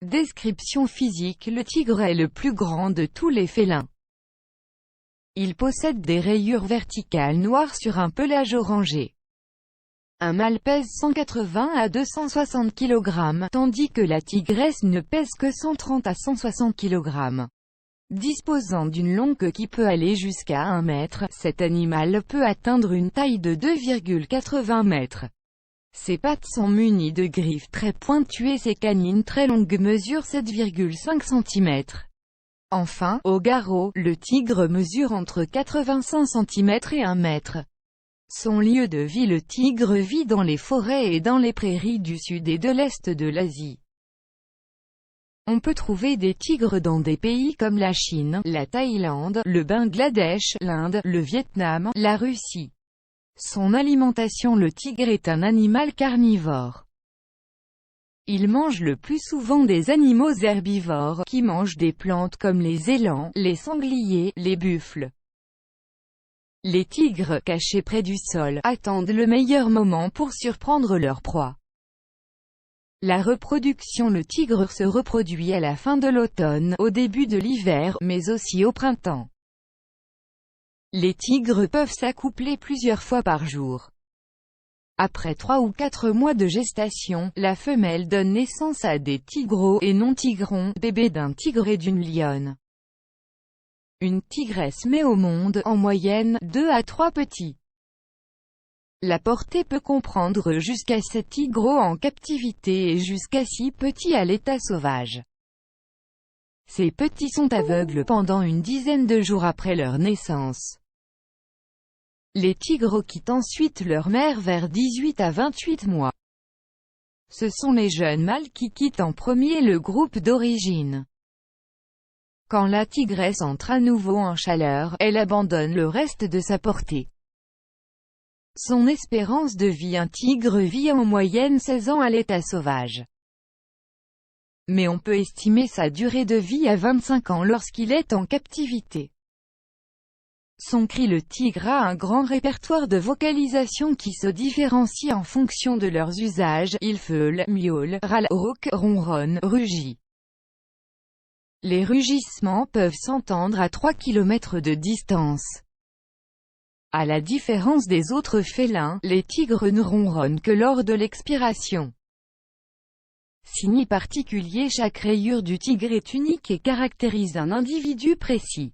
Description physique. Le tigre est le plus grand de tous les félins. Il possède des rayures verticales noires sur un pelage orangé. Un mâle pèse 180 à 260 kg, tandis que la tigresse ne pèse que 130 à 160 kg. Disposant d'une longue queue qui peut aller jusqu'à 1 mètre, cet animal peut atteindre une taille de 2,80 mètres. Ses pattes sont munies de griffes très pointues et ses canines très longues mesurent 7,5 cm. Enfin, au garrot, le tigre mesure entre 85 cm et 1 mètre. Son lieu de vie. Le tigre vit dans les forêts et dans les prairies du sud et de l'est de l'Asie. On peut trouver des tigres dans des pays comme la Chine, la Thaïlande, le Bangladesh, l'Inde, le Vietnam, la Russie. Son alimentation. Le tigre est un animal carnivore. Il mange le plus souvent des animaux herbivores, qui mangent des plantes comme les élans, les sangliers, les buffles. Les tigres, cachés près du sol, attendent le meilleur moment pour surprendre leur proie. La reproduction. Le tigre se reproduit à la fin de l'automne, au début de l'hiver, mais aussi au printemps. Les tigres peuvent s'accoupler plusieurs fois par jour. Après 3 ou 4 mois de gestation, la femelle donne naissance à des tigreaux et non-tigrons, bébés d'un tigre et d'une lionne. Une tigresse met au monde, en moyenne, 2 à 3 petits. La portée peut comprendre jusqu'à 7 tigreaux en captivité et jusqu'à 6 petits à l'état sauvage. Ces petits sont aveugles pendant une dizaine de jours après leur naissance. Les tigres quittent ensuite leur mère vers 18 à 28 mois. Ce sont les jeunes mâles qui quittent en premier le groupe d'origine. Quand la tigresse entre à nouveau en chaleur, elle abandonne le reste de sa portée. Son espérance de vie. Un tigre vit en moyenne 16 ans à l'état sauvage. Mais on peut estimer sa durée de vie à 25 ans lorsqu'il est en captivité. Son cri. Le tigre a un grand répertoire de vocalisation qui se différencie en fonction de leurs usages. Il feule, miaule, râle, rauque, ronronne, rugit. Les rugissements peuvent s'entendre à 3 km de distance. À la différence des autres félins, les tigres ne ronronnent que lors de l'expiration. Signe particulier. Chaque rayure du tigre est unique et caractérise un individu précis.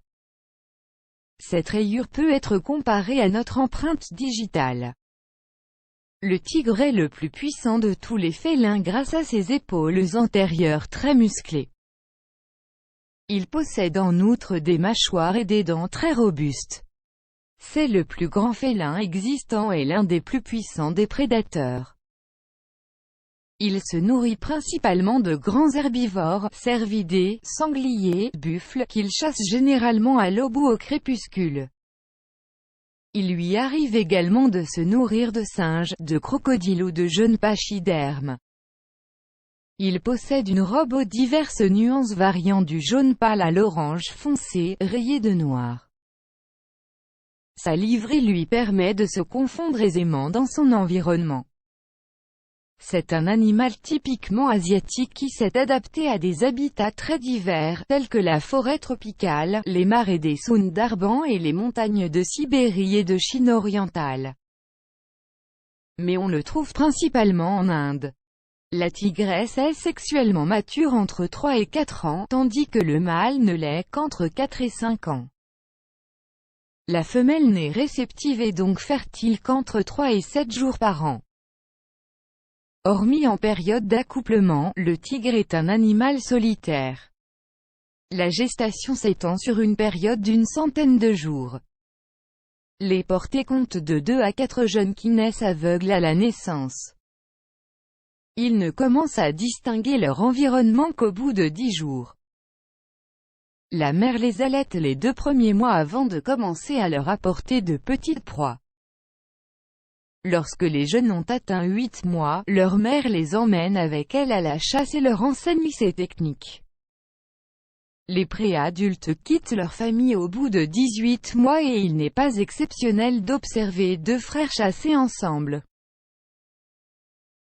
Cette rayure peut être comparée à notre empreinte digitale. Le tigre est le plus puissant de tous les félins grâce à ses épaules antérieures très musclées. Il possède en outre des mâchoires et des dents très robustes. C'est le plus grand félin existant et l'un des plus puissants des prédateurs. Il se nourrit principalement de grands herbivores, cervidés, sangliers, buffles, qu'il chasse généralement à l'aube ou au crépuscule. Il lui arrive également de se nourrir de singes, de crocodiles ou de jeunes pachydermes. Il possède une robe aux diverses nuances variant du jaune pâle à l'orange foncé, rayé de noir. Sa livrée lui permet de se confondre aisément dans son environnement. C'est un animal typiquement asiatique qui s'est adapté à des habitats très divers, tels que la forêt tropicale, les marais des Sundarbans et les montagnes de Sibérie et de Chine orientale. Mais on le trouve principalement en Inde. La tigresse est sexuellement mature entre 3 et 4 ans, tandis que le mâle ne l'est qu'entre 4 et 5 ans. La femelle n'est réceptive et donc fertile qu'entre 3 et 7 jours par an. Hormis en période d'accouplement, le tigre est un animal solitaire. La gestation s'étend sur une période d'une centaine de jours. Les portées comptent de 2 à 4 jeunes qui naissent aveugles à la naissance. Ils ne commencent à distinguer leur environnement qu'au bout de 10 jours. La mère les allaite les 2 premiers mois avant de commencer à leur apporter de petites proies. Lorsque les jeunes ont atteint 8 mois, leur mère les emmène avec elle à la chasse et leur enseigne ces techniques. Les préadultes quittent leur famille au bout de 18 mois et il n'est pas exceptionnel d'observer 2 frères chasser ensemble.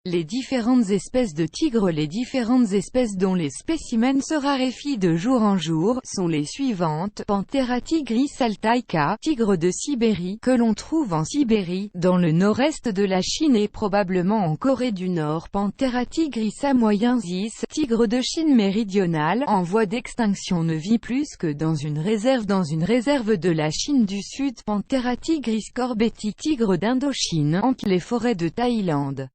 Les différentes espèces de tigres. Les différentes espèces dont les spécimens se raréfient de jour en jour, sont les suivantes. Panthera tigris altaica, tigre de Sibérie, que l'on trouve en Sibérie, dans le nord-est de la Chine et probablement en Corée du Nord. Panthera tigris samoyensis, tigre de Chine méridionale, en voie d'extinction, ne vit plus que dans une réserve de la Chine du Sud. Panthera tigris corbeti, tigre d'Indochine, hante les forêts de Thaïlande,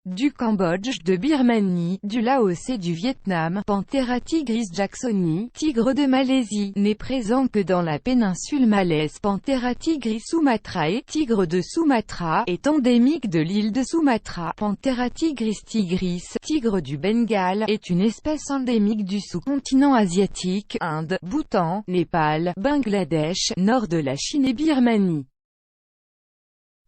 du Cambodge, de Birmanie, du Laos et du Vietnam. Panthera tigris jacksoni, tigre de Malaisie, n'est présent que dans la péninsule malaise. Panthera tigris sumatrae, tigre de Sumatra, est endémique de l'île de Sumatra. Panthera tigris tigris, tigre du Bengale, est une espèce endémique du sous-continent asiatique, Inde, Bhoutan, Népal, Bangladesh, nord de la Chine et Birmanie.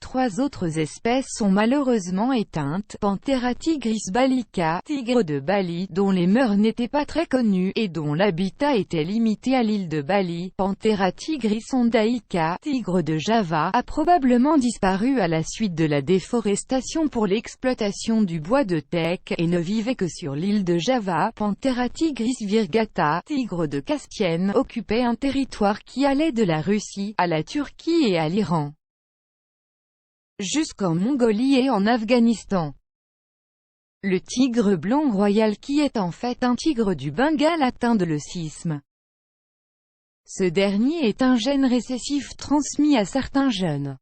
3 autres espèces sont malheureusement éteintes. Panthera tigris balica, tigre de Bali, dont les mœurs n'étaient pas très connues, et dont l'habitat était limité à l'île de Bali. Panthera tigris ondaica, tigre de Java, a probablement disparu à la suite de la déforestation pour l'exploitation du bois de teck, et ne vivait que sur l'île de Java. Panthera tigris virgata, tigre de Caspienne, occupait un territoire qui allait de la Russie, à la Turquie et à l'Iran, jusqu'en Mongolie et en Afghanistan. Le tigre blanc royal, qui est en fait un tigre du Bengale, atteint de leucisme. Ce dernier est un gène récessif transmis à certains jeunes.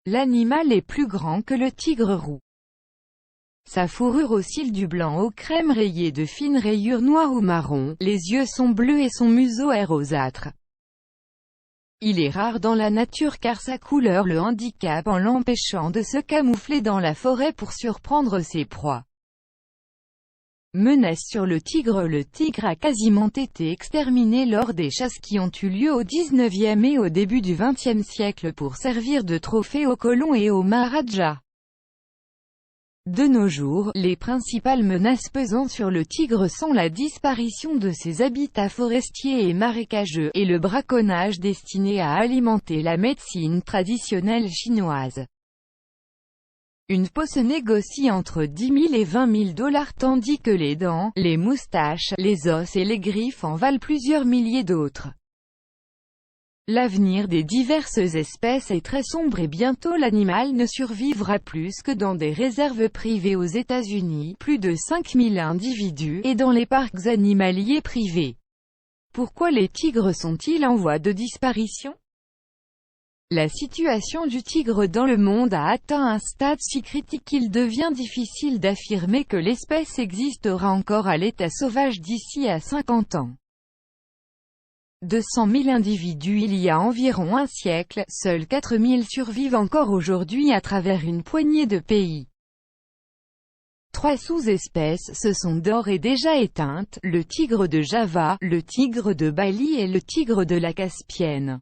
L'animal est plus grand que le tigre roux. Sa fourrure oscille du blanc au crème rayé de fines rayures noires ou marron, les yeux sont bleus et son museau est rosâtre. Il est rare dans la nature car sa couleur le handicape en l'empêchant de se camoufler dans la forêt pour surprendre ses proies. Menace sur le tigre. Le tigre a quasiment été exterminé lors des chasses qui ont eu lieu au XIXe et au début du XXe siècle pour servir de trophée aux colons et aux maharajas. De nos jours, les principales menaces pesant sur le tigre sont la disparition de ses habitats forestiers et marécageux, et le braconnage destiné à alimenter la médecine traditionnelle chinoise. Une peau se négocie entre 10 000 et 20 000 $, tandis que les dents, les moustaches, les os et les griffes en valent plusieurs milliers d'autres. L'avenir des diverses espèces est très sombre et bientôt l'animal ne survivra plus que dans des réserves privées aux États-Unis, plus de 5 000 individus, et dans les parcs animaliers privés. Pourquoi les tigres sont-ils en voie de disparition? La situation du tigre dans le monde a atteint un stade si critique qu'il devient difficile d'affirmer que l'espèce existera encore à l'état sauvage d'ici à 50 ans. 200 000 individus il y a environ un siècle, seuls 4 000 survivent encore aujourd'hui à travers une poignée de pays. 3 sous-espèces se sont d'ores et déjà éteintes, le tigre de Java, le tigre de Bali et le tigre de la Caspienne.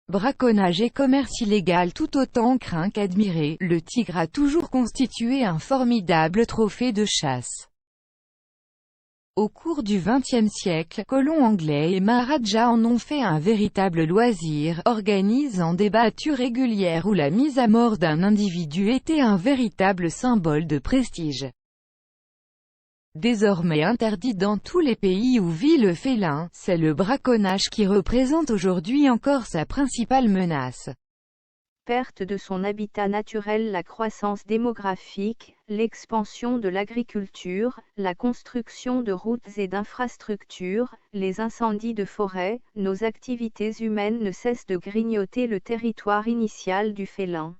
Braconnage et commerce illégal tout autant craint qu'admiré, le tigre a toujours constitué un formidable trophée de chasse. Au cours du XXe siècle, colons anglais et maharajas en ont fait un véritable loisir, organisant des battues régulières où la mise à mort d'un individu était un véritable symbole de prestige. Désormais interdit dans tous les pays où vit le félin, c'est le braconnage qui représente aujourd'hui encore sa principale menace. Perte de son habitat naturel, la croissance démographique, l'expansion de l'agriculture, la construction de routes et d'infrastructures, les incendies de forêt, nos activités humaines ne cessent de grignoter le territoire initial du félin.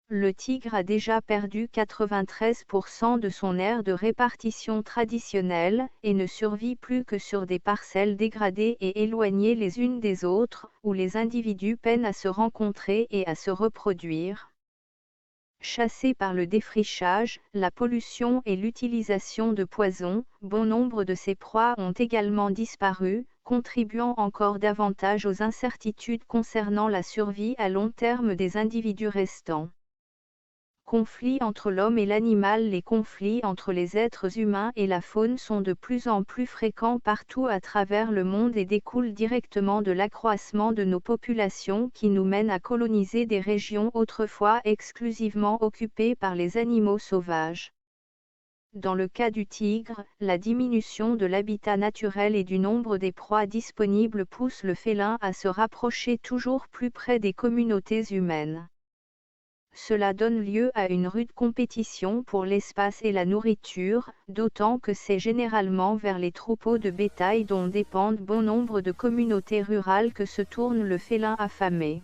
Le tigre a déjà perdu 93% de son aire de répartition traditionnelle, et ne survit plus que sur des parcelles dégradées et éloignées les unes des autres, où les individus peinent à se rencontrer et à se reproduire. Chassés par le défrichage, la pollution et l'utilisation de poisons, bon nombre de ces proies ont également disparu, contribuant encore davantage aux incertitudes concernant la survie à long terme des individus restants. Conflits entre l'homme et l'animal. Les conflits entre les êtres humains et la faune sont de plus en plus fréquents partout à travers le monde et découlent directement de l'accroissement de nos populations qui nous mène à coloniser des régions autrefois exclusivement occupées par les animaux sauvages. Dans le cas du tigre, la diminution de l'habitat naturel et du nombre des proies disponibles pousse le félin à se rapprocher toujours plus près des communautés humaines. Cela donne lieu à une rude compétition pour l'espace et la nourriture, d'autant que c'est généralement vers les troupeaux de bétail dont dépendent bon nombre de communautés rurales que se tourne le félin affamé.